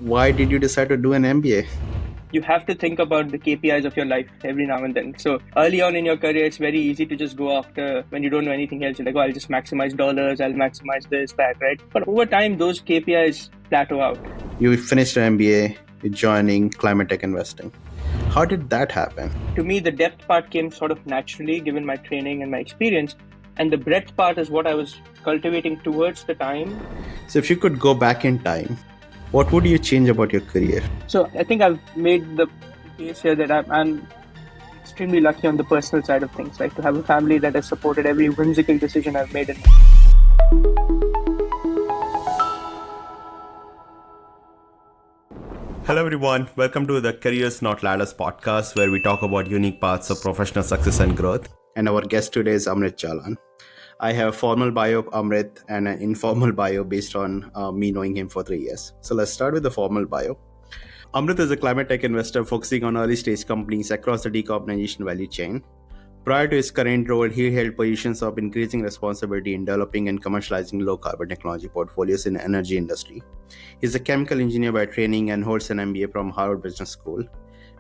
Why did you decide to do an MBA? You have to think about the KPIs of your life every now and then. So early on in your career, it's very easy to just go after when you don't know anything else. You're like, oh, I'll just maximize dollars, I'll maximize this, that, right? But over time, those KPIs plateau out. You finished your MBA, you're joining ClimateTech investing. How did that happen? To me, the depth part came sort of naturally given my training and my experience. And the breadth part is what I was cultivating towards the time. So if you could go back in time, what would you change about your career? So I think I've made the case here that I'm extremely lucky on the personal side of things, like to have a family that has supported every whimsical decision I've made in Hello everyone, welcome to the Careers Not Ladders podcast where we talk about unique paths of professional success and growth. And our guest today is Amrit Jalan. I have a formal bio of Amrit and an informal bio based on me knowing him for 3 years. So let's start with the formal bio. Amrit is a climate tech investor focusing on early stage companies across the decarbonization value chain. Prior to his current role, he held positions of increasing responsibility in developing and commercializing low carbon technology portfolios in the energy industry. He's a chemical engineer by training and holds an MBA from Harvard Business School,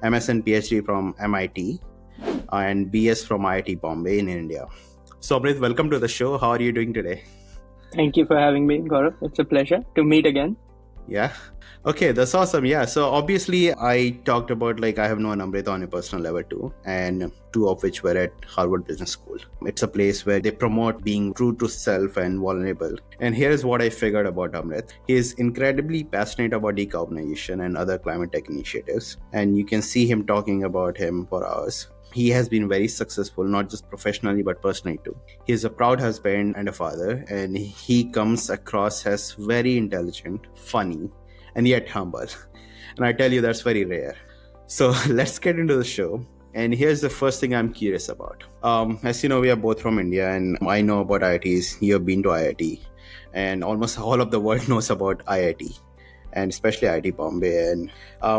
MS and PhD from MIT, and BS from IIT Bombay in India. So, Amrit, welcome to the show. How are you doing today? Thank you for having me, Gaurav. It's a pleasure to meet again. Yeah. Okay, that's awesome. Yeah. So obviously I talked about I have known Amrit on a personal level too, and two of which were at Harvard Business School. It's a place where they promote being true to self and vulnerable. And here's what I figured about Amrit. He is incredibly passionate about decarbonization and other climate tech initiatives. And you can see him talking about him for hours. He has been very successful, not just professionally, but personally too. He's a proud husband and a father, and he comes across as very intelligent, funny, and yet humble. And I tell you, that's very rare. So let's get into the show. And here's the first thing I'm curious about. As you know, we are both from India, and I know about IITs. You've been to IIT, and almost all of the world knows about IIT, and especially IIT Bombay. And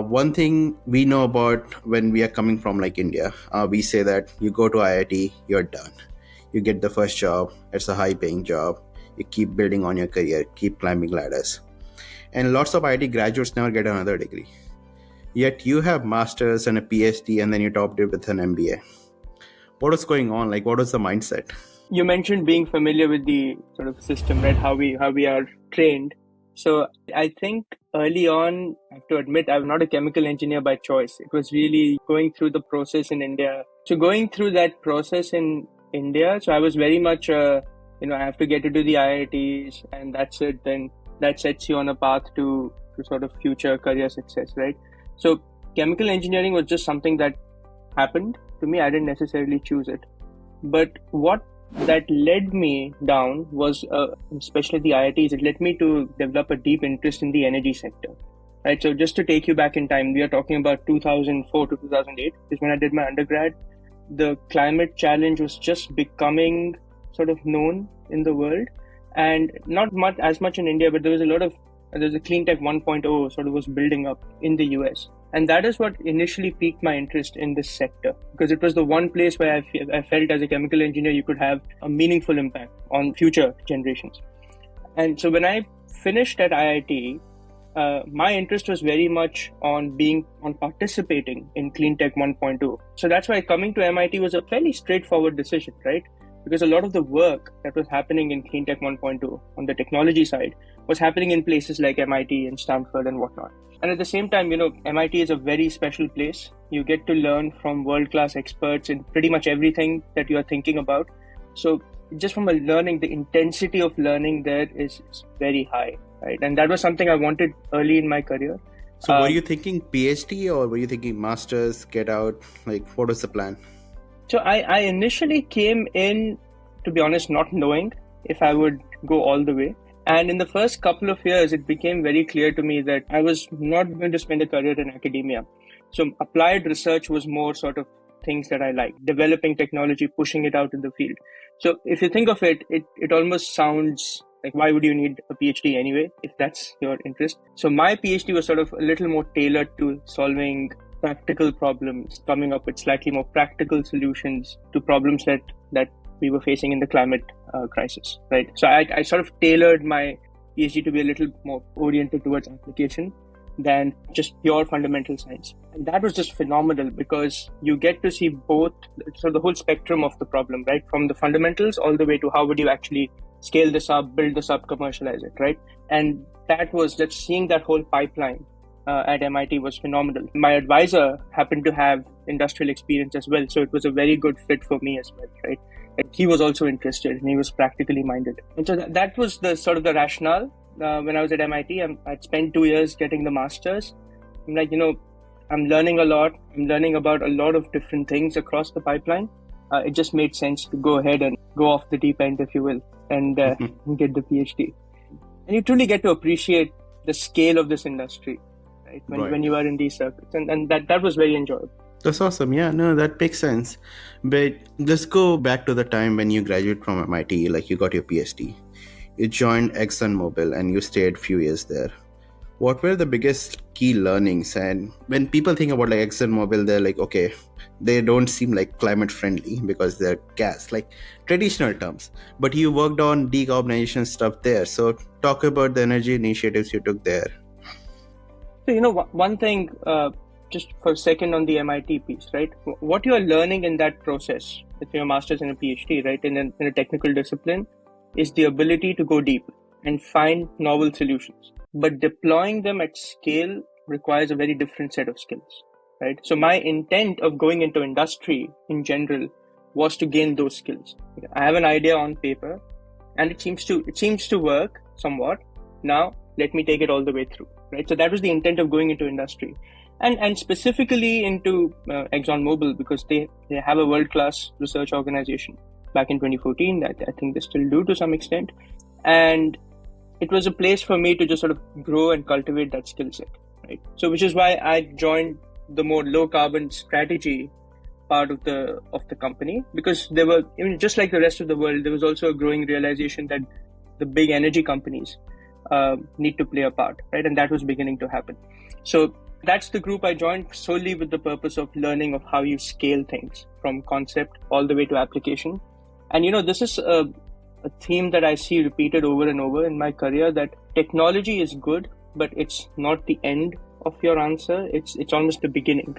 one thing we know about when we are coming from India, we say that you go to IIT, you're done. You get the first job, it's a high paying job. You keep building on your career, keep climbing ladders. And lots of IIT graduates never get another degree. Yet you have masters and a PhD, and then you topped it with an MBA. What was going on? What was the mindset? You mentioned being familiar with the sort of system, right? How we are trained. So I think early on, I have to admit, I'm not a chemical engineer by choice. It was really going through the process in India. So going through that process in India, so I was very much, I have to get into the IITs and that's it. Then that sets you on a path to sort of future career success, right? So chemical engineering was just something that happened to me. I didn't necessarily choose it. But what that led me down was, especially the IITs, it led me to develop a deep interest in the energy sector. Right. So just to take you back in time, we are talking about 2004 to 2008 is when I did my undergrad. The climate challenge was just becoming sort of known in the world, and not as much in India, but there was a clean tech 1.0 sort of was building up in the US. And that is what initially piqued my interest in this sector, because it was the one place where I felt as a chemical engineer, you could have a meaningful impact on future generations. And so when I finished at IIT, my interest was very much on participating in Clean Tech 1.0. So that's why coming to MIT was a fairly straightforward decision, right? Because a lot of the work that was happening in Clean Tech 1.0 on the technology side was happening in places like MIT and Stanford and whatnot. And at the same time, MIT is a very special place. You get to learn from world-class experts in pretty much everything that you are thinking about. So just from the intensity of learning there is very high, right? And that was something I wanted early in my career. So were you thinking PhD or were you thinking masters, get out? What was the plan? So I initially came in, to be honest, not knowing if I would go all the way. And in the first couple of years, it became very clear to me that I was not going to spend a career in academia. So applied research was more sort of things that I like, developing technology, pushing it out in the field. So if you think of it, it almost sounds like, why would you need a PhD anyway, if that's your interest? So my PhD was sort of a little more tailored to solving practical problems, coming up with slightly more practical solutions to problems that we were facing in the climate crisis, right? So I sort of tailored my PhD to be a little more oriented towards application. than just pure fundamental science. And that was just phenomenal because you get to see both, so the whole spectrum of the problem, right? From the fundamentals all the way to how would you actually scale this up, build this up, commercialize it, right? And that was just seeing that whole pipeline at MIT was phenomenal. My advisor happened to have industrial experience as well, so it was a very good fit for me as well, right? And he was also interested and he was practically minded. And so that was the sort of the rationale. When I was at MIT, I'd spent 2 years getting the master's. I'm like, I'm learning a lot. I'm learning about a lot of different things across the pipeline. It just made sense to go ahead and go off the deep end, if you will, and get the PhD. And you truly get to appreciate the scale of this industry, right? When you are in these circuits. And that was very enjoyable. That's awesome. Yeah, no, that makes sense. But let's go back to the time when you graduated from MIT, like you got your PhD. You joined ExxonMobil and you stayed a few years there. What were the biggest key learnings? And when people think about like ExxonMobil, they're like, okay, they don't seem like climate friendly because they're gas, like traditional terms. But you worked on decarbonization stuff there. So talk about the energy initiatives you took there. So, one thing, just for a second on the MIT piece, right? What you are learning in that process with your master's and a PhD, right, in a technical discipline, is the ability to go deep and find novel solutions. But deploying them at scale requires a very different set of skills, right? So my intent of going into industry in general was to gain those skills. I have an idea on paper and it seems to work somewhat. Now let me take it all the way through, right? So that was the intent of going into industry. And specifically into ExxonMobil, because they have a world-class research organization. Back in 2014, that I think they still do to some extent. And it was a place for me to just sort of grow and cultivate that skill set, right? So which is why I joined the more low carbon strategy part of the company, because there were, just like the rest of the world, there was also a growing realization that the big energy companies need to play a part, right? And that was beginning to happen. So that's the group I joined solely with the purpose of learning of how you scale things from concept all the way to application. And this is a theme that I see repeated over and over in my career, that technology is good, but it's not the end of your answer. It's almost the beginning.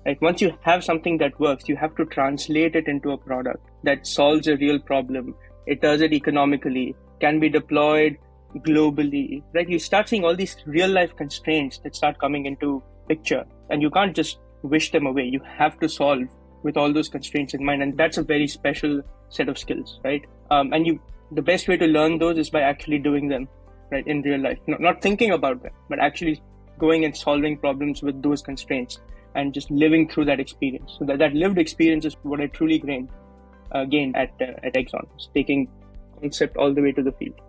Right? Once you have something that works, you have to translate it into a product that solves a real problem. It does it economically, can be deployed globally, right? You start seeing all these real life constraints that start coming into picture, and you can't just wish them away. You have to solve with all those constraints in mind, and that's a very special set of skills, right? And the best way to learn those is by actually doing them, right, in real life. Not thinking about them, but actually going and solving problems with those constraints and just living through that experience. So that lived experience is what I truly gained at Exxon, taking concept all the way to the field.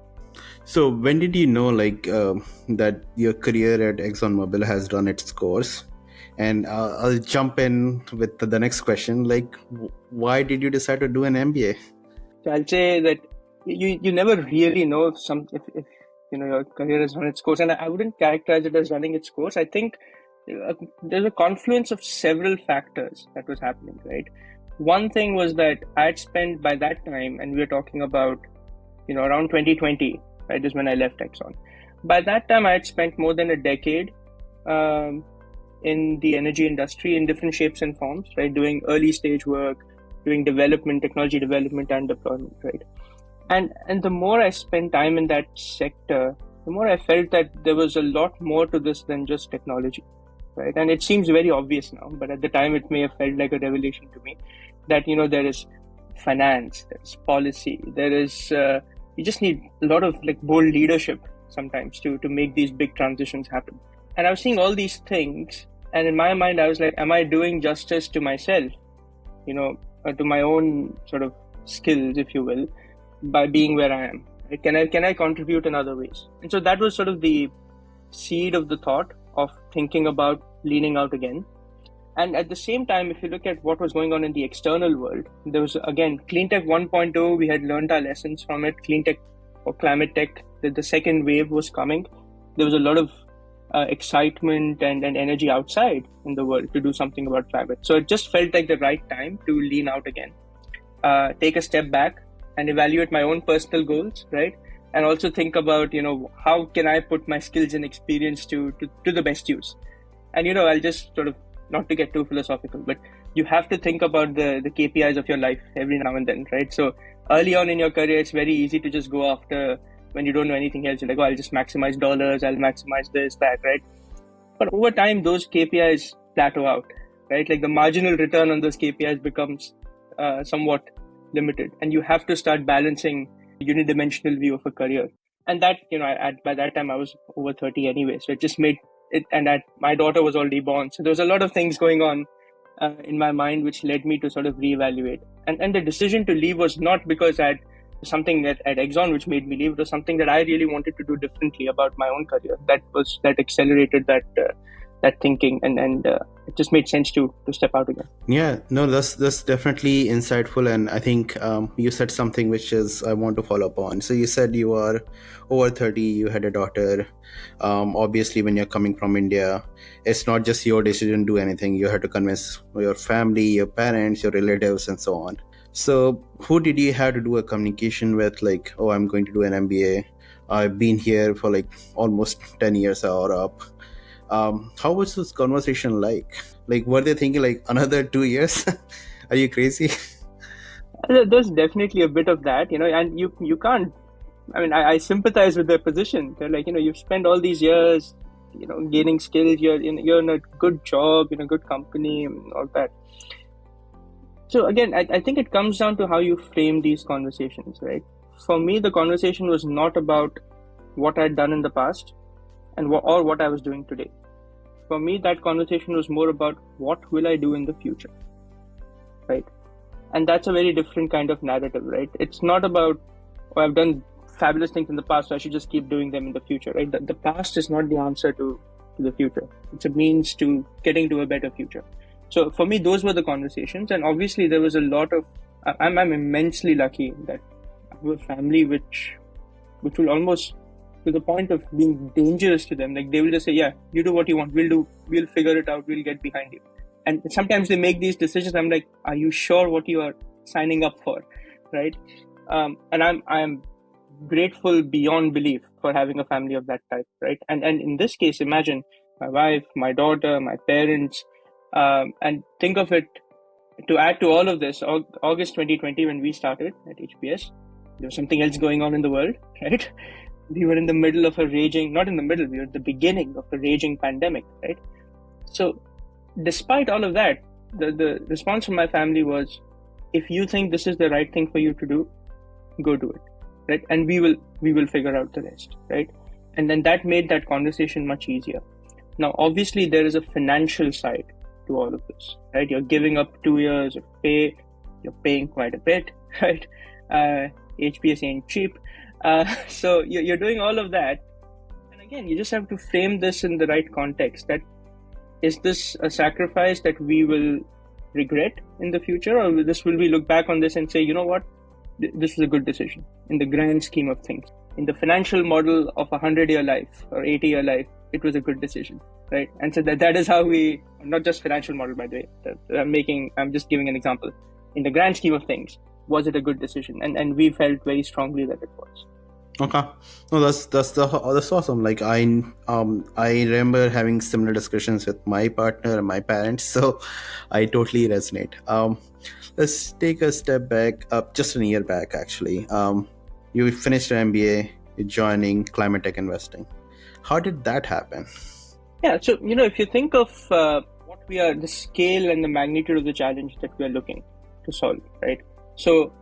So when did you know that your career at ExxonMobil has run its course? And I'll jump in with the next question. Like, why did you decide to do an MBA? So I'll say that you never really know if your career has run its course, and I wouldn't characterize it as running its course. I think there's a confluence of several factors that was happening, right? One thing was that I had spent by that time, and we were talking about around 2020, right, is when I left Exxon. By that time, I had spent more than a decade in the energy industry in different shapes and forms, right, doing early stage work, doing development, technology development and deployment, right? And the more I spent time in that sector, the more I felt that there was a lot more to this than just technology, right? And it seems very obvious now, but at the time it may have felt like a revelation to me that, there is finance, there's policy, there is, you just need a lot of bold leadership sometimes to make these big transitions happen. And I was seeing all these things, and in my mind, I was like, am I doing justice to myself, to my own sort of skills, if you will, by being where I am? Can I contribute in other ways? And so that was sort of the seed of the thought of thinking about leaning out again. And at the same time, if you look at what was going on in the external world, there was, again, CleanTech 1.0, we had learned our lessons from it. CleanTech or ClimateTech, the second wave was coming. There was a lot of excitement and energy outside in the world to do something about climate. So it just felt like the right time to lean out again, take a step back and evaluate my own personal goals, right? and also think about, how can I put my skills and experience to the best use. And, I'll just sort of, not to get too philosophical, but you have to think about the KPIs of your life every now and then, right? So early on in your career, it's very easy to just go after, when you don't know anything else, you're like, oh, I'll just maximize dollars, I'll maximize this, that, right? But over time, those KPIs plateau out, right? Like the marginal return on those KPIs becomes somewhat limited, and you have to start balancing a unidimensional view of a career. And that, by that time I was over 30 anyway, so it just made it, and my daughter was already born, so there was a lot of things going on in my mind, which led me to sort of reevaluate. And the decision to leave was not because I had something at Exxon which made me leave. It was something that I really wanted to do differently about my own career. That accelerated that thinking, and it just made sense to step out again. Yeah, no, that's definitely insightful, and I think you said something which is I want to follow up on. So you said you are over 30, you had a daughter. Obviously, when you're coming from India, it's not just your decision to do anything. You had to convince your family, your parents, your relatives, and so on. So who did you have to do a communication with? Like, oh, I'm going to do an MBA. I've been here for like almost 10 years or up. How was this conversation like? Like, were they thinking like another 2 years? Are you crazy? There's definitely a bit of that, and you can't. I mean, I sympathize with their position. They're like, you've spent all these years, gaining skills. You're in a good job, in a good company, and all that. So again, I think it comes down to how you frame these conversations, right? For me, the conversation was not about what I'd done in the past or what I was doing today. For me, that conversation was more about what will I do in the future, right? And that's a very different kind of narrative, right? It's not about, oh, I've done fabulous things in the past, so I should just keep doing them in the future, right? The past is not the answer to the future. It's a means to getting to a better future. So for me, those were the conversations. And obviously there was a lot of, I'm immensely lucky that I have a family which will almost, to the point of being dangerous to them. Like they will just say, yeah, you do what you want. We'll figure it out. We'll get behind you. And sometimes they make these decisions. I'm like, are you sure what you are signing up for? Right. And I'm grateful beyond belief for having a family of that type. Right. And in this case, imagine my wife, my daughter, my parents, and think of it, to add to all of this, August 2020, when we started at HPS, there was something else going on in the world, right? We were in the middle of we were at the beginning of a raging pandemic, right? So despite all of that, the response from my family was, if you think this is the right thing for you to do, go do it, right? And we will figure out the rest, right? And then that made that conversation much easier. Now, obviously, there is a financial side to all of this, right? You're giving up 2 years of pay, you're paying quite a bit, right? HPS ain't cheap. So you're doing all of that. And again, you just have to frame this in the right context. That is this a sacrifice that we will regret in the future, or will we look back on this and say, you know what, this was a good decision in the grand scheme of things. In the financial model of 100-year life or 80-year life, it was a good decision, right? And so that is how we, not just financial model, by the way, I'm just giving an example. In the grand scheme of things, was it a good decision? And we felt very strongly that it was. Okay, no, that's awesome. Like I remember having similar discussions with my partner and my parents, so I totally resonate. Let's take a step back, just a year back actually. You finished your MBA, you're joining ClimateTech investing. How did that happen? Yeah, so if you think of what we are, the scale and the magnitude of the challenge that we are looking to solve, right? So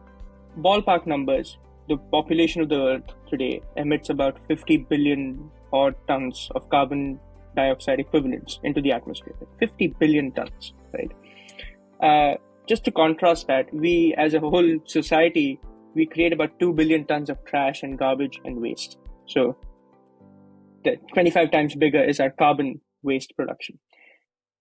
ballpark numbers, the population of the Earth today emits about 50 billion odd tons of carbon dioxide equivalents into the atmosphere. 50 billion tons, right? Just to contrast that, we as a whole society, we create about 2 billion tons of trash and garbage and waste. So the 25 times bigger is our carbon waste production.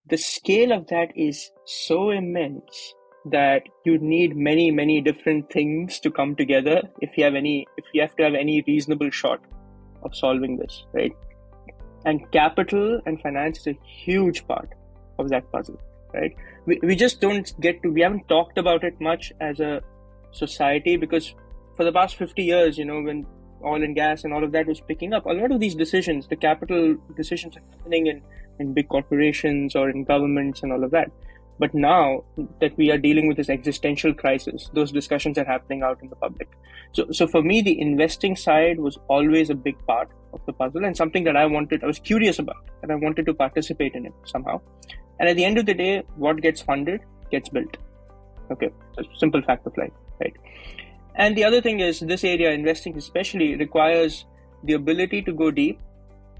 The scale of that is so immense that you need many, many different things to come together if you have to have any reasonable shot of solving this, right? And capital and finance is a huge part of that puzzle, right? We just don't we haven't talked about it much as a society, because for the past 50 years, when oil and gas and all of that was picking up, a lot of these decisions, the capital decisions are happening in big corporations or in governments and all of that. But now that we are dealing with this existential crisis, those discussions are happening out in the public. So for me, the investing side was always a big part of the puzzle and something that I was curious about, and I wanted to participate in it somehow. And at the end of the day, what gets funded gets built. Okay, so simple fact of life, right? And the other thing is, this area, investing especially, requires the ability to go deep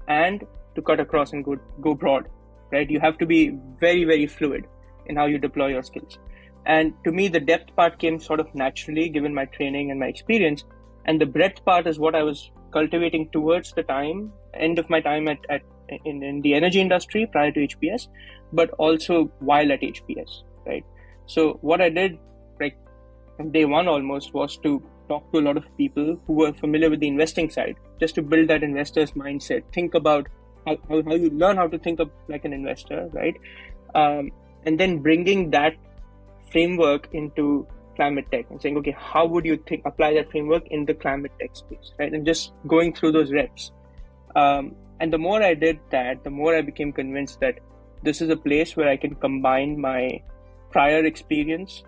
and to cut across and go broad, right? You have to be very, very fluid in how you deploy your skills. And to me, the depth part came sort of naturally given my training and my experience. And the breadth part is what I was cultivating towards the end of my time in the energy industry prior to HPS, but also while at HPS, right? So what I did, like from day one almost, was to talk to a lot of people who were familiar with the investing side, just to build that investor's mindset, think about how you learn how to think of like an investor, right? And then bringing that framework into ClimateTech and saying, okay, how would you apply that framework in the ClimateTech space, right? And just going through those reps. And the more I did that, the more I became convinced that this is a place where I can combine my prior experience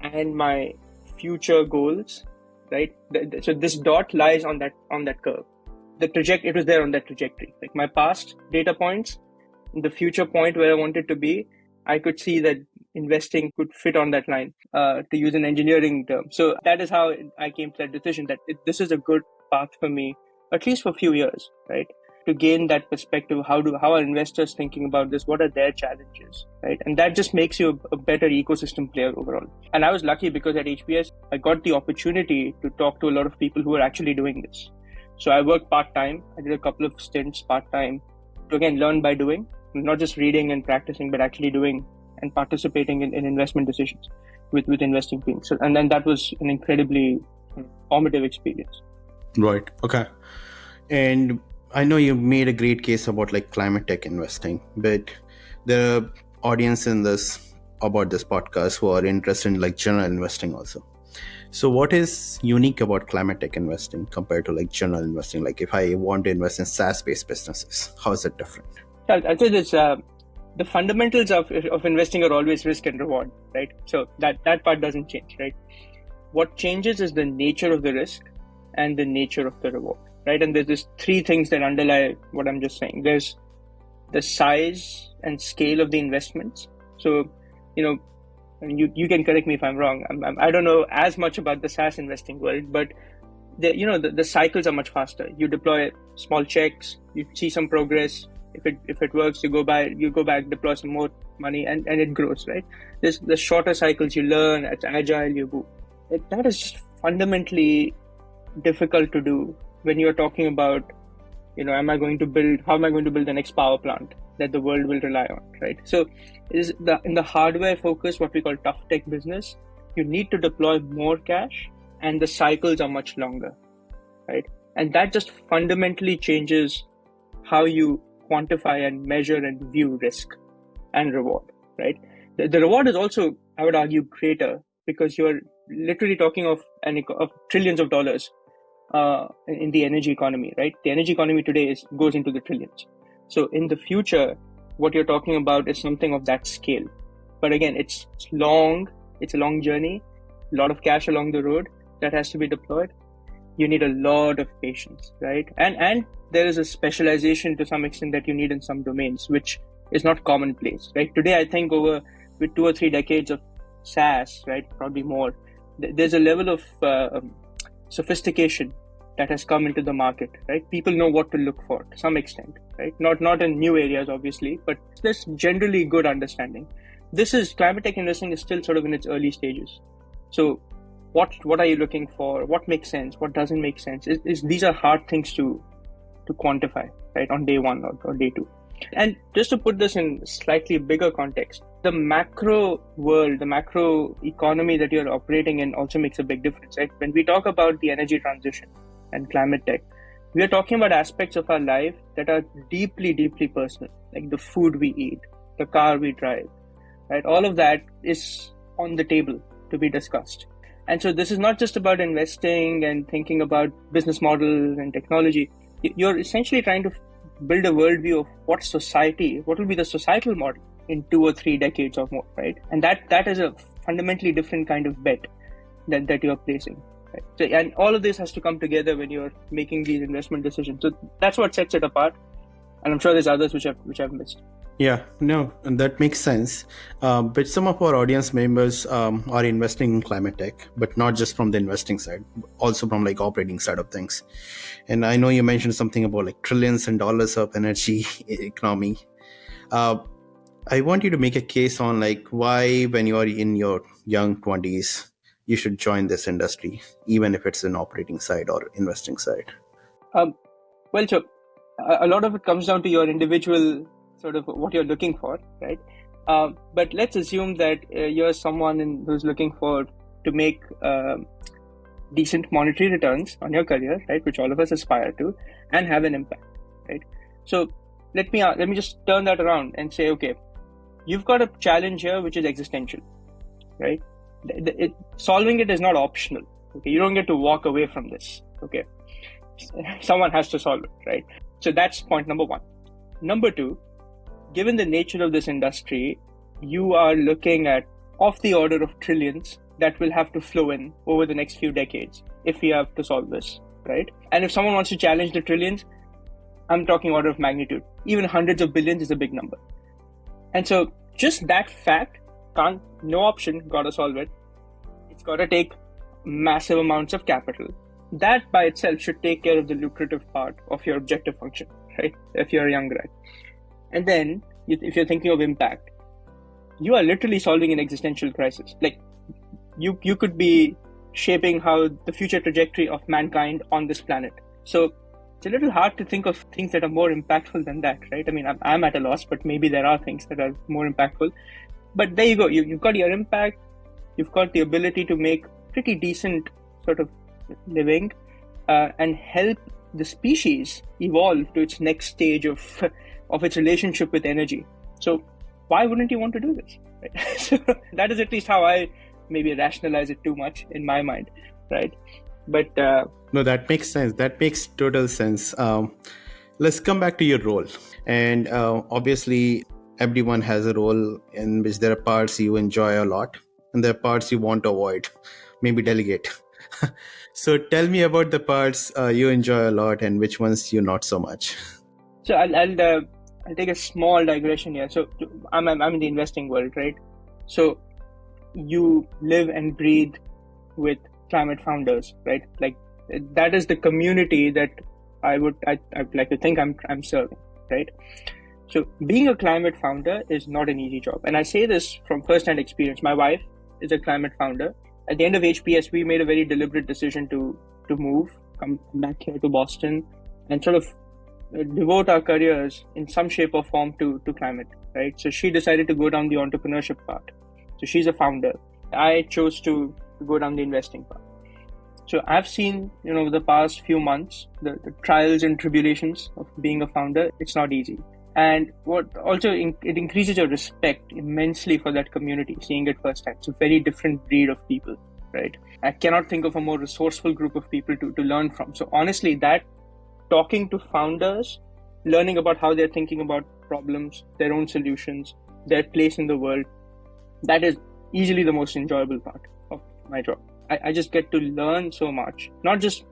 and my future goals, right? So this dot lies on that curve. It was there on that trajectory. Like my past data points, the future point where I wanted to be, I could see that investing could fit on that line, to use an engineering term. So that is how I came to that decision that this is a good path for me, at least for a few years, right? To gain that perspective, how are investors thinking about this? What are their challenges, right? And that just makes you a better ecosystem player overall. And I was lucky because at HPS, I got the opportunity to talk to a lot of people who are actually doing this. So I worked part-time. I did a couple of stints part-time to, again, learn by doing, not just reading and practicing, but actually doing and participating in investment decisions with investing teams. So, and then that was an incredibly formative experience. Right. Okay. And I know you made a great case about like ClimateTech investing, but there are audience about this podcast who are interested in like general investing also. So what is unique about ClimateTech investing compared to like general investing? Like if I want to invest in SaaS-based businesses, how is it different? I'd say this, the fundamentals of investing are always risk and reward, right? So that part doesn't change, right? What changes is the nature of the risk and the nature of the reward, right? And there's three things that underlie what I'm just saying. There's the size and scale of the investments. So, you can correct me if I'm wrong. I don't know as much about the SaaS investing world, but the cycles are much faster. You deploy small checks, you see some progress. If it works, you go back, deploy some more money, and it grows, right? There's the shorter cycles, you learn, it's agile, you go. That is just fundamentally difficult to do when you're talking about, how am I going to build the next power plant that the world will rely on, right? So in the hardware focus, what we call tough tech business, you need to deploy more cash and the cycles are much longer, right? And that just fundamentally changes how you quantify and measure and view risk and reward, right? The reward is also, I would argue, greater because you're literally talking of trillions of dollars in the energy economy, right? The energy economy today goes into the trillions. So in the future, what you're talking about is something of that scale. But again, it's a long journey, a lot of cash along the road that has to be deployed. You need a lot of patience, right? And there is a specialization to some extent that you need in some domains, which is not commonplace, right? Today, I think with 2 or 3 decades of SaaS, right, probably more, there's a level of sophistication that has come into the market, right? People know what to look for to some extent, right? Not in new areas, obviously, but there's generally good understanding. ClimateTech investing is still sort of in its early stages. So what are you looking for? What makes sense? What doesn't make sense? These are hard things to quantify, right, on day one or day two. And just to put this in slightly bigger context, the macro world, the macro economy that you're operating in also makes a big difference, right? When we talk about the energy transition and ClimateTech, we are talking about aspects of our life that are deeply, deeply personal, like the food we eat, the car we drive, right? All of that is on the table to be discussed. And so this is not just about investing and thinking about business models and technology. You're essentially trying to build a worldview of what will be the societal model in 2 or 3 decades or more, right? And that is a fundamentally different kind of bet that you're placing. Right? So, and all of this has to come together when you're making these investment decisions. So that's what sets it apart. And I'm sure there's others which I've missed. Yeah, no, and that makes sense. But some of our audience members are investing in climate tech, but not just from the investing side, also from like operating side of things. And I know you mentioned something about like trillions and dollars of energy economy. I want you to make a case on like why, when you are in your young 20s, you should join this industry, even if it's an operating side or investing side. Well, so a lot of it comes down to your individual sort of what you're looking for, right? But let's assume that you're someone who's looking to make decent monetary returns on your career, right? Which all of us aspire to, and have an impact, right? So let me just turn that around and say, okay, you've got a challenge here which is existential, right? Solving it is not optional. Okay, you don't get to walk away from this. Okay, someone has to solve it, right? So that's point number one. Number two, given the nature of this industry, you are looking at of the order of trillions that will have to flow in over the next few decades if we have to solve this, right? And if someone wants to challenge the trillions, I'm talking order of magnitude. Even hundreds of billions is a big number. And so just that fact, no option, gotta solve it. It's gotta take massive amounts of capital. That by itself should take care of the lucrative part of your objective function, right? If you're a young grad. And then if you're thinking of impact, you are literally solving an existential crisis. Like you could be shaping how the future trajectory of mankind on this planet. So it's a little hard to think of things that are more impactful than that, right? I mean, I'm at a loss, but maybe there are things that are more impactful. But there you go. You've got your impact. You've got the ability to make pretty decent sort of living and help the species evolve to its next stage of its relationship with energy. So why wouldn't you want to do this? Right? So that is at least how I maybe rationalize it too much in my mind, right? But no, that makes sense. That makes total sense. Let's come back to your role. And obviously, everyone has a role in which there are parts you enjoy a lot and there are parts you want to avoid, maybe delegate. So tell me about the parts you enjoy a lot and which ones you not so much. So I'll take a small digression here. So I'm in the investing world, right? So you live and breathe with climate founders, right? Like that is the community that I'd like to think I'm serving, right? So being a climate founder is not an easy job. And I say this from first-hand experience. My wife is a climate founder. At the end of HPS, we made a very deliberate decision to come back here to Boston and sort of devote our careers in some shape or form to climate, right? So she decided to go down the entrepreneurship path. So she's a founder. I chose to go down the investing path. So I've seen, over the past few months, the trials and tribulations of being a founder. It's not easy. And what also it increases your respect immensely for that community, seeing it firsthand. It's a very different breed of people, right? I cannot think of a more resourceful group of people to learn from. So honestly, that talking to founders, learning about how they're thinking about problems, their own solutions, their place in the world, that is easily the most enjoyable part of my job. I just get to learn so much, not just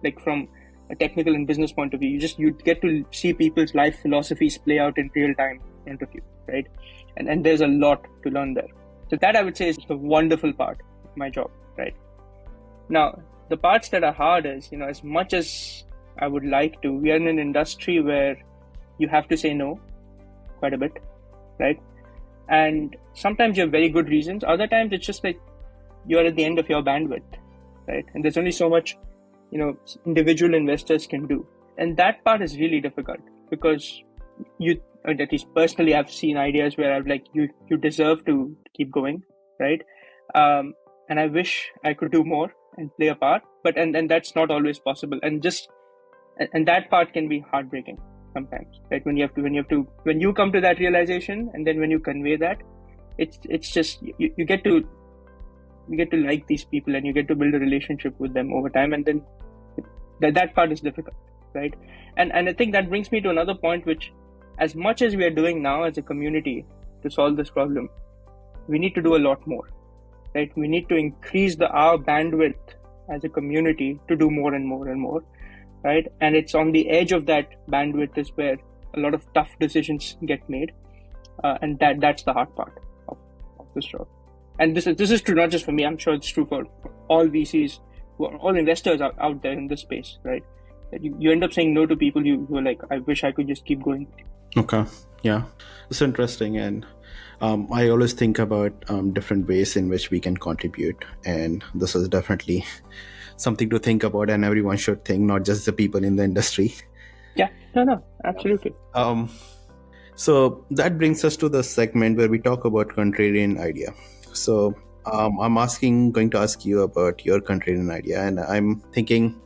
like from a technical and business point of view. You get to see people's life philosophies play out in real time in front of you, right? And there's a lot to learn there. So that I would say is the wonderful part of my job, right? Now, the parts that are hard is, as much as I would like to, we are in an industry where you have to say no quite a bit, right? And sometimes you have very good reasons. Other times it's just like you're at the end of your bandwidth, right? And there's only so much, individual investors can do. And that part is really difficult because at least personally, I've seen ideas where I've like, you deserve to keep going, right? And I wish I could do more and play a part, but and that's not always possible. And that part can be heartbreaking sometimes, right? When you come to that realization, and then when you convey that, it's just you get to You get to like these people and you get to build a relationship with them over time, and then that part is difficult, right? And I think that brings me to another point, which, as much as we are doing now as a community to solve this problem, we need to do a lot more, right? We need to increase our bandwidth as a community to do more and more and more, right? And it's on the edge of that bandwidth is where a lot of tough decisions get made, and that's the hard part of this job. And this is true not just for me. I'm sure it's true for all VCs, all investors out there in this space, right? That you end up saying no to people who are like, I wish I could just keep going. Okay, yeah, it's interesting, and I always think about different ways in which we can contribute, and this is definitely something to think about, and everyone should think, not just the people in the industry. Yeah, no, absolutely. So that brings us to the segment where we talk about contrarian idea. So I'm going to ask you about your contrarian idea, and I'm thinking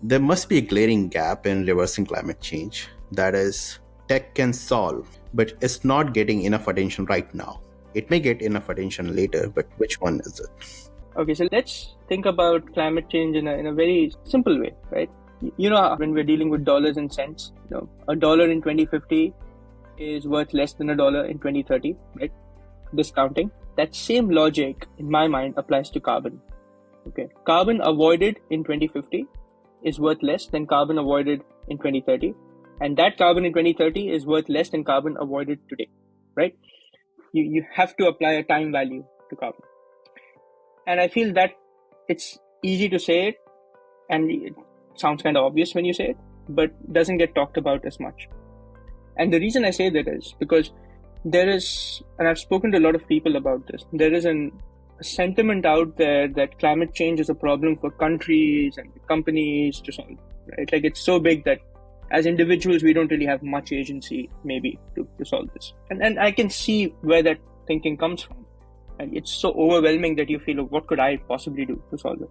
there must be a glaring gap in reversing climate change that is tech can solve, but it's not getting enough attention right now. It may get enough attention later, but which one is it? Okay, so let's think about climate change in a very simple way, right? You know, when we're dealing with dollars and cents, a dollar in 2050 is worth less than a dollar in 2030, right? Discounting. That same logic, in my mind, applies to carbon. Okay, carbon avoided in 2050 is worth less than carbon avoided in 2030, and that carbon in 2030 is worth less than carbon avoided today, right? You have to apply a time value to carbon. And I feel that it's easy to say it, and it sounds kind of obvious when you say it, but doesn't get talked about as much. And the reason I say that is because there is, and I've spoken to a lot of people about this, there is a sentiment out there that climate change is a problem for countries and companies to solve, right? Like, it's so big that as individuals, we don't really have much agency maybe to solve this. And I can see where that thinking comes from. And it's so overwhelming that you feel, what could I possibly do to solve it?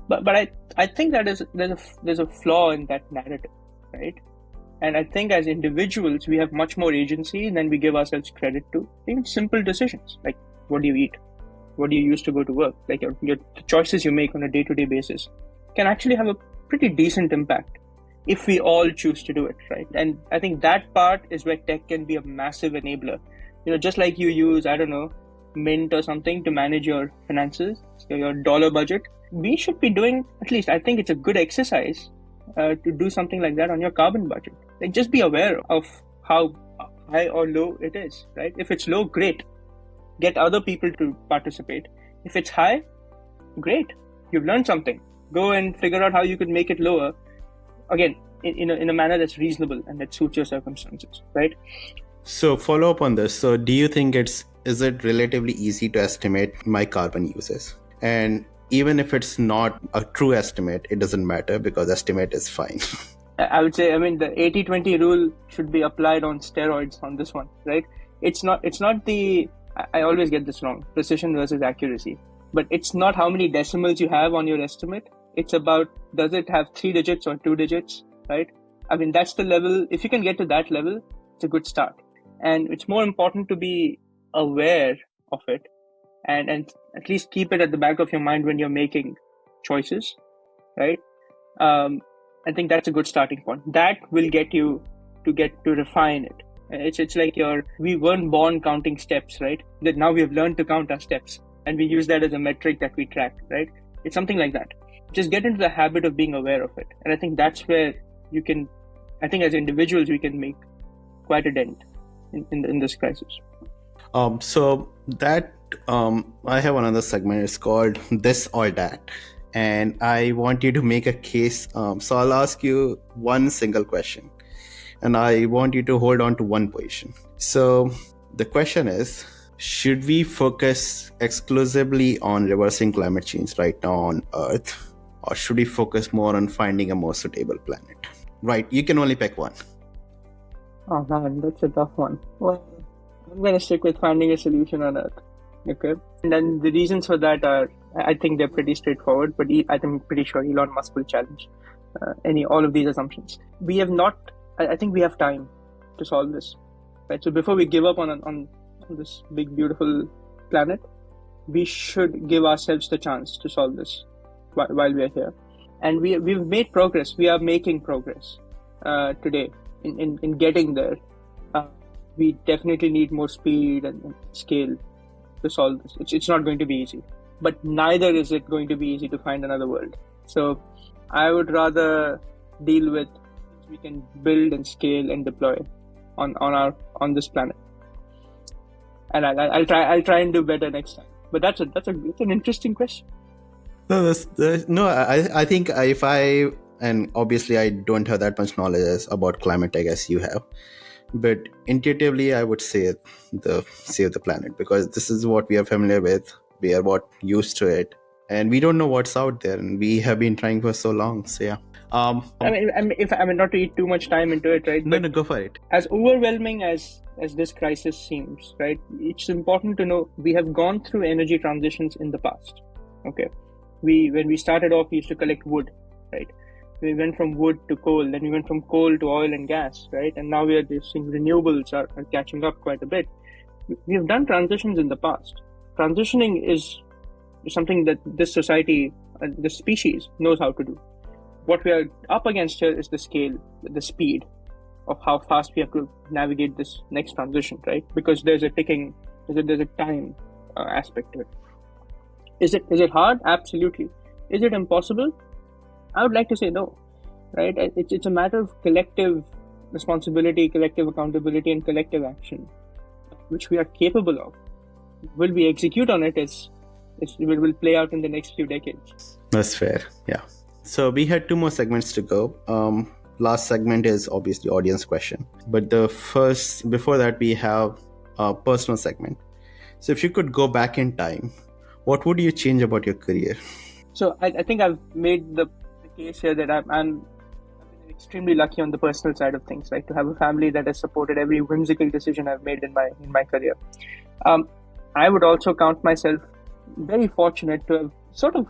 But I think that there's a flaw in that narrative, right? And I think as individuals, we have much more agency than we give ourselves credit to. Even simple decisions, like what do you eat? What do you use to go to work? Like the choices you make on a day-to-day basis can actually have a pretty decent impact if we all choose to do it, right? And I think that part is where tech can be a massive enabler. Just like you use, I don't know, Mint or something to manage your finances, your dollar budget, we should be doing, at least I think it's a good exercise to do something like that on your carbon budget. Like, just be aware of how high or low it is, right? If it's low, great. Get other people to participate. If it's high, great. You've learned something. Go and figure out how you could make it lower. Again, in a manner that's reasonable and that suits your circumstances, right? So follow up on this. So do you think is it relatively easy to estimate my carbon uses? And even if it's not a true estimate, it doesn't matter because estimate is fine. I would say, the 80-20 rule should be applied on steroids on this one, right? It's not I always get this wrong, precision versus accuracy. But it's not how many decimals you have on your estimate. It's about, does it have 3 digits or 2 digits, right? That's the level. If you can get to that level, it's a good start. And it's more important to be aware of it and at least keep it at the back of your mind when you're making choices, right? I think that's a good starting point. That will get you to refine it. It's like we weren't born counting steps, right? That now we have learned to count our steps and we use that as a metric that we track, right? It's something like that. Just get into the habit of being aware of it. And I think that's where I think as individuals, we can make quite a dent in this crisis. So that I have another segment. It's called This or That. And I want you to make a case. So I'll ask you one single question. And I want you to hold on to one position. So the question is, should we focus exclusively on reversing climate change right now on Earth? Or should we focus more on finding a more suitable planet? Right, you can only pick one. Oh man, that's a tough one. Well, I'm going to stick with finding a solution on Earth. Okay. And then the reasons for that are, I think they're pretty straightforward, but I'm pretty sure Elon Musk will challenge all of these assumptions. I think we have time to solve this, right? So before we give up on this big, beautiful planet, we should give ourselves the chance to solve this while we are here. And we've made progress. We are making progress today in getting there. We definitely need more speed and scale to solve this. It's not going to be easy, but neither is it going to be easy to find another world. So I would rather deal with things we can build and scale and deploy on this planet. And I'll try and do better next time. But it's an interesting question. No, I think if I, and obviously I don't have that much knowledge about climate tech as you have, but intuitively I would say save the planet, because this is what we are familiar with. We are used to it, and we don't know what's out there, and we have been trying for so long. So yeah. I mean, not to eat too much time into it, right? No, go for it. As overwhelming as this crisis seems, right? It's important to know we have gone through energy transitions in the past. Okay, when we started off, we used to collect wood, right? We went from wood to coal, then we went from coal to oil and gas, right? And now we are seeing renewables are catching up quite a bit. We have done transitions in the past. Transitioning is something that this society, this species knows how to do. What we are up against here is the scale, the speed of how fast we have to navigate this next transition, right? Because there's a time aspect to it. Is it hard? Absolutely. Is it impossible? I would like to say no, right? It's a matter of collective responsibility, collective accountability, and collective action, which we are capable of. Will we execute on it? It will play out in the next few decades. That's fair. Yeah. So we had 2 more segments to go. Last segment is obviously audience question, but before that we have a personal segment. So if you could go back in time, what would you change about your career? So I think I've made the case here that I've been extremely lucky on the personal side of things, right? To have a family that has supported every whimsical decision I've made in my career. I would also count myself very fortunate to have sort of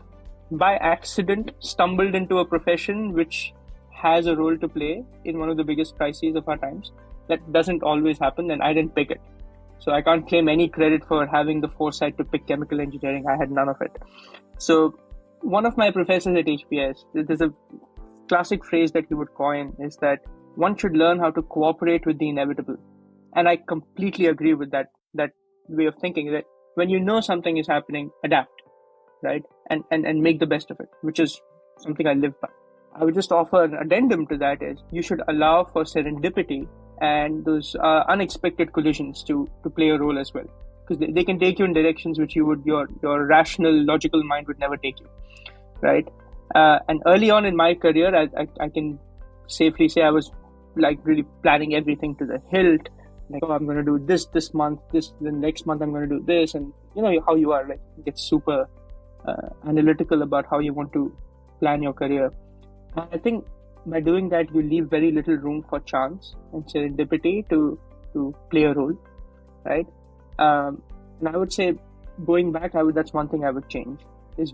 by accident stumbled into a profession which has a role to play in one of the biggest crises of our times. That doesn't always happen, and I didn't pick it. So I can't claim any credit for having the foresight to pick chemical engineering. I had none of it. So one of my professors at HBS, there's a classic phrase that he would coin, is that one should learn how to cooperate with the inevitable. And I completely agree with that way of thinking, that when you know something is happening, adapt, right? And make the best of it, which is something I live by. I would just offer an addendum to that is you should allow for serendipity and those unexpected collisions to play a role as well, because they can take you in directions which your rational, logical mind would never take you, right? And early on in my career, I can safely say I was like really planning everything to the hilt. Like, oh, I'm going to do this month, the next month I'm going to do this, and you know how you are, like, you get super analytical about how you want to plan your career. And I think by doing that, you leave very little room for chance and serendipity to play a role, right? And I would say, going back, that's one thing I would change, is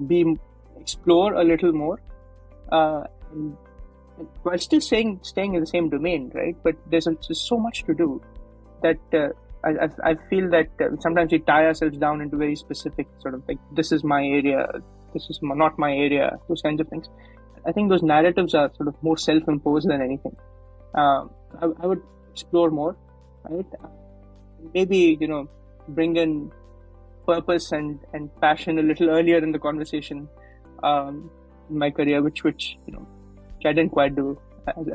explore a little more, and while still staying in the same domain, right? But there's just so much to do that I feel that sometimes we tie ourselves down into very specific sort of like, this is my area, this is not my area, those kinds of things. I think those narratives are sort of more self-imposed than anything. I would explore more, right? Maybe, bring in purpose and passion a little earlier in the conversation in my career, which I didn't quite do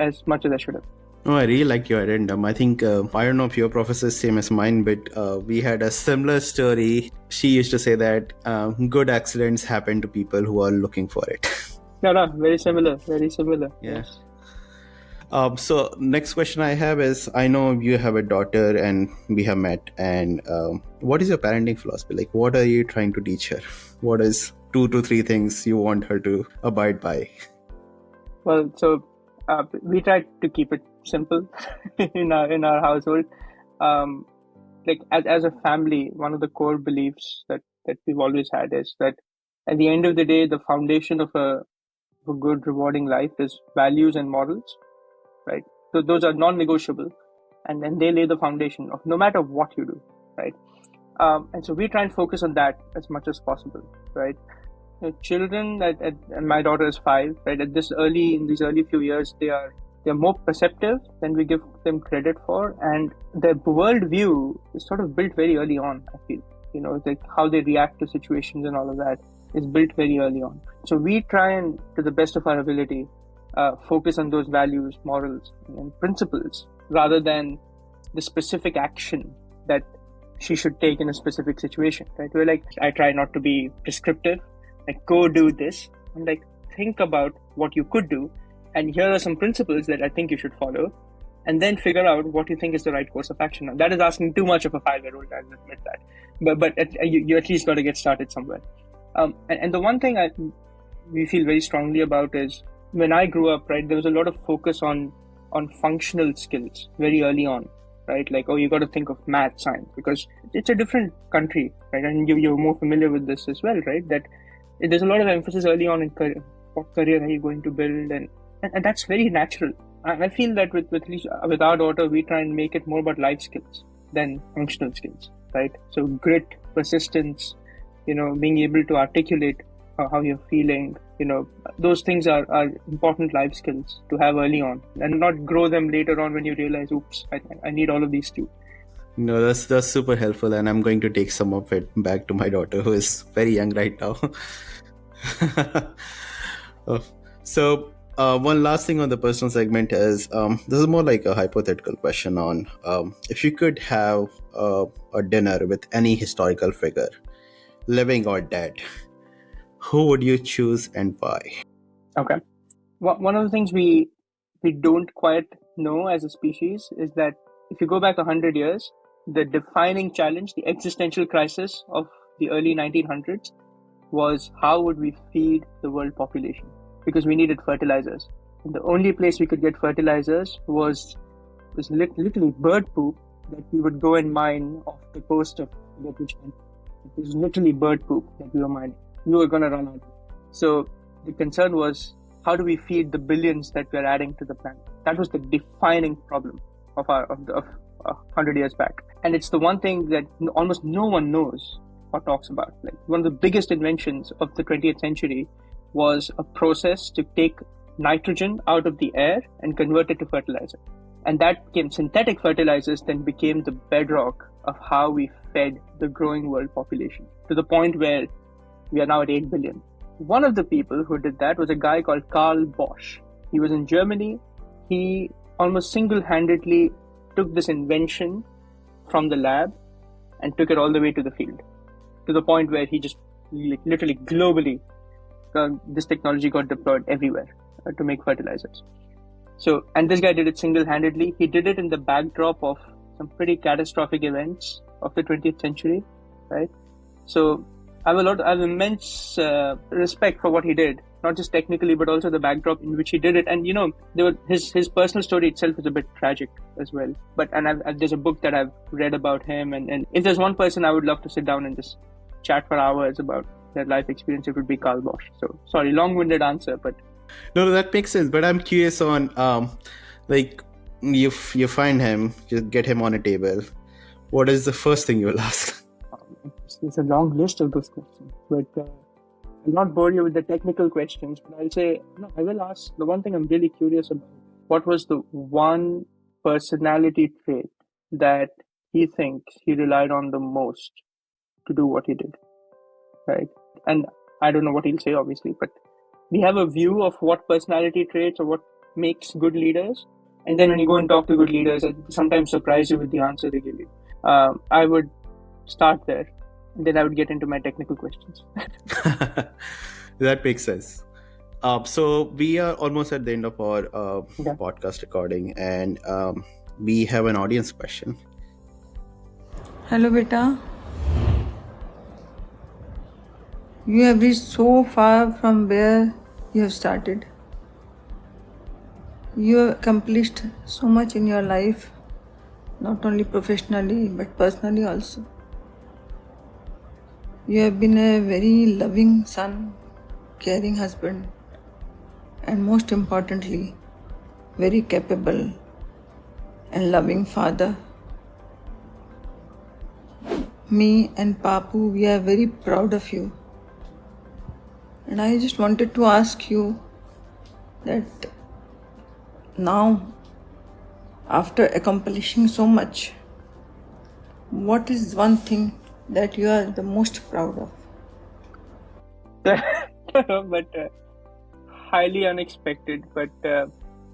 as much as I should have. Oh, I really like your addendum. I think, I don't know if your professor is same as mine, but we had a similar story. She used to say that good accidents happen to people who are looking for it. No, very similar. Yeah. So next question I have is, I know you have a daughter and we have met, and what is your parenting philosophy? Like, what are you trying to teach her? What is 2 to 3 things you want her to abide by? Well, so we try to keep it simple in our household. Like as a family, one of the core beliefs that we've always had is that at the end of the day, the foundation of a good, rewarding life is values and morals, right? So those are non-negotiable, and then they lay the foundation of no matter what you do, right? And so we try and focus on that as much as possible, right? Children and my daughter is 5, right? In these early few years, they're more perceptive than we give them credit for, and their worldview is sort of built very early on. I feel, like how they react to situations and all of that is built very early on. So we try and, to the best of our ability, focus on those values, morals, and principles rather than the specific action that she should take in a specific situation, right? We're like, I try not to be prescriptive, like go do this. I'm like, think about what you could do, and here are some principles that I think you should follow, and then figure out what you think is the right course of action. Now, that is asking too much of a 5-year-old, I'll admit that. But you at least got to get started somewhere. And the one thing we feel very strongly about is, when I grew up, right, there was a lot of focus on functional skills very early on, right? Like, oh, you got to think of math, science, because it's a different country, right? And you're more familiar with this as well, right? That there's a lot of emphasis early on in career. What career are you going to build? And that's very natural. I feel that with our daughter, we try and make it more about life skills than functional skills, right? So grit, persistence, being able to articulate how you're feeling, those things are important life skills to have early on, and not grow them later on when you realize, oops, I need all of these too. No, that's super helpful, and I'm going to take some of it back to my daughter, who is very young right now. So one last thing on the personal segment is, this is more like a hypothetical question on, if you could have a dinner with any historical figure, living or dead, who would you choose and why? Okay. One of the things we don't quite know as a species is that if you go back 100 years, the defining challenge, the existential crisis of the early 1900s was, how would we feed the world population? Because we needed fertilizers. And the only place we could get fertilizers was literally bird poop that we would go and mine off the coast of the which country. It was literally bird poop that we were mining. We were going to run out. So the concern was, how do we feed the billions that we're adding to the planet? That was the defining problem of 100 years back. And it's the one thing that almost no one knows or talks about. Like, one of the biggest inventions of the 20th century was a process to take nitrogen out of the air and convert it to fertilizer. And that became synthetic fertilizers, then became the bedrock of how we fed the growing world population, to the point where we are now at 8 billion. One of the people who did that was a guy called Carl Bosch. He was in Germany. He almost single-handedly took this invention from the lab and took it all the way to the field, to the point where he just literally globally, this technology got deployed everywhere to make fertilizers. So, and this guy did it single-handedly. He did it in the backdrop of some pretty catastrophic events of the 20th century, right? So I have immense respect for what he did, not just technically, but also the backdrop in which he did it. And his personal story itself is a bit tragic as well. But there's a book that I've read about him, and if there's one person I would love to sit down and just chat for hours about their life experience, it would be Carl Bosch. So sorry, long-winded answer, but No, that makes sense. But I'm curious on, like, you find him, you get him on a table. What is the first thing you'll ask? There's a long list of those questions, but I'll not bore you with the technical questions. But I'll say, I will ask the one thing I'm really curious about. What was the one personality trait that he thinks he relied on the most to do what he did, right? And I don't know what he'll say, obviously, but we have a view of what personality traits or what makes good leaders. And then when you go and talk to good leaders, it sometimes surprise you with the answer they give you. I would start there, and then I would get into my technical questions. That makes sense. So we are almost at the end of our podcast recording, and we have an audience question. Hello, beta. You have reached so far from where you have started. You have accomplished so much in your life, not only professionally but personally also. You have been a very loving son, caring husband, and most importantly, very capable and loving father. Me and Papu, we are very proud of you. And I just wanted to ask you that now, after accomplishing so much, what is one thing that you are the most proud of? But highly unexpected. But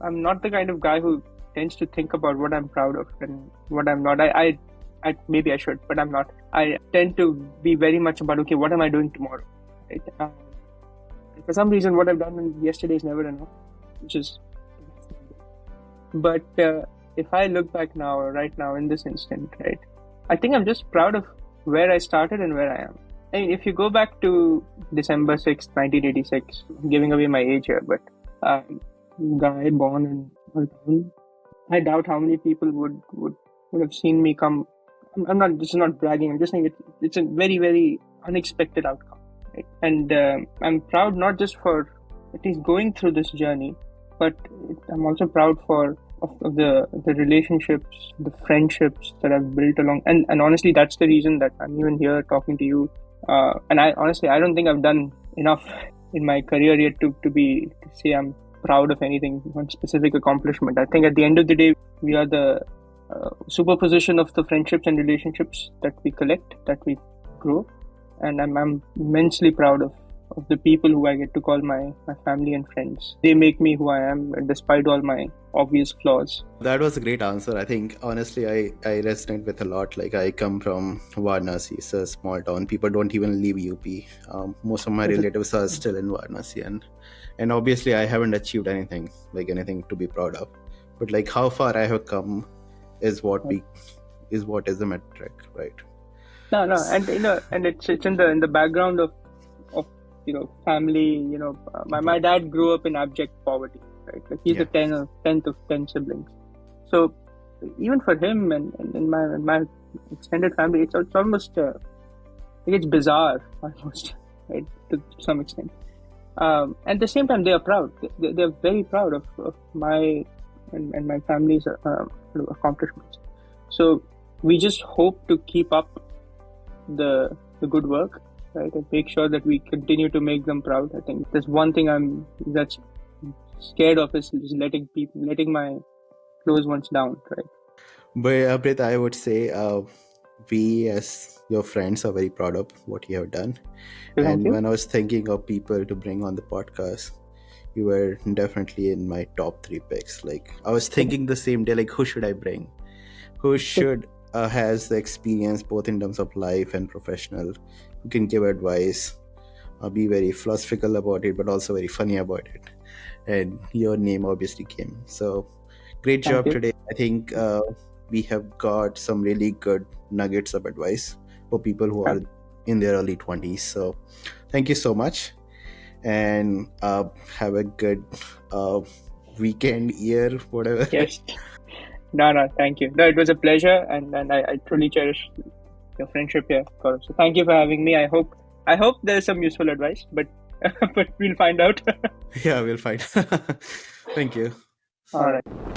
I'm not the kind of guy who tends to think about what I'm proud of and what I'm not. I maybe I should, but I'm not. I tend to be very much about, okay, what am I doing tomorrow? Right? For some reason, what I've done yesterday is never enough, which is. But if I look back now, right now, in this instant, right, I think I'm just proud of where I started and where I am. I mean, if you go back to December 6th, 1986, giving away my age here, but guy born in Multan, I doubt how many people would have seen me come. I'm not. This is not bragging. I'm just saying it's a very, very unexpected outcome, right? And I'm proud not just for at least going through this journey, but I'm also proud of the relationships, the friendships that I've built along. And honestly, that's the reason that I'm even here talking to you. And I don't think I've done enough in my career yet to say I'm proud of anything, one specific accomplishment. I think at the end of the day, we are the superposition of the friendships and relationships that we collect, that we grow. And I'm immensely proud of the people who I get to call my family and friends. They make me who I am, despite all my obvious flaws. That was a great answer. I think, honestly, I resonate with a lot. Like, I come from Varanasi. It's a small town. People don't even leave UP. Most of my relatives are still in Varanasi. And obviously, I haven't achieved anything to be proud of. But like, how far I have come is what is the metric, right? No, and and it's in the background of family. My dad grew up in abject poverty, right? Like, he's the 10th of 10 siblings. So even for him and my extended family, it's almost it's bizarre almost, right, to some extent. At the same time, they are proud. They're very proud of my and my family's accomplishments. So we just hope to keep up the good work, right, and make sure that we continue to make them proud. I think there's one thing that's scared of is letting my close ones down, right? But Amrit, I would say we as your friends are very proud of what you have done. So and when I was thinking of people to bring on the podcast, you were definitely in my top 3 picks. Like, I was thinking the same day, like, who should I bring? Who should has the experience both in terms of life and professional, who can give advice, be very philosophical about it, but also very funny about it. And your name obviously came. So great job today. I think we have got some really good nuggets of advice for people who are in their early 20s. So thank you so much, and have a good weekend, year, whatever. Yes. No, thank you. No, it was a pleasure, and I truly cherish your friendship here, Gaurav. So thank you for having me. I hope there's some useful advice, but we'll find out. Yeah, we'll find. Thank you. All right.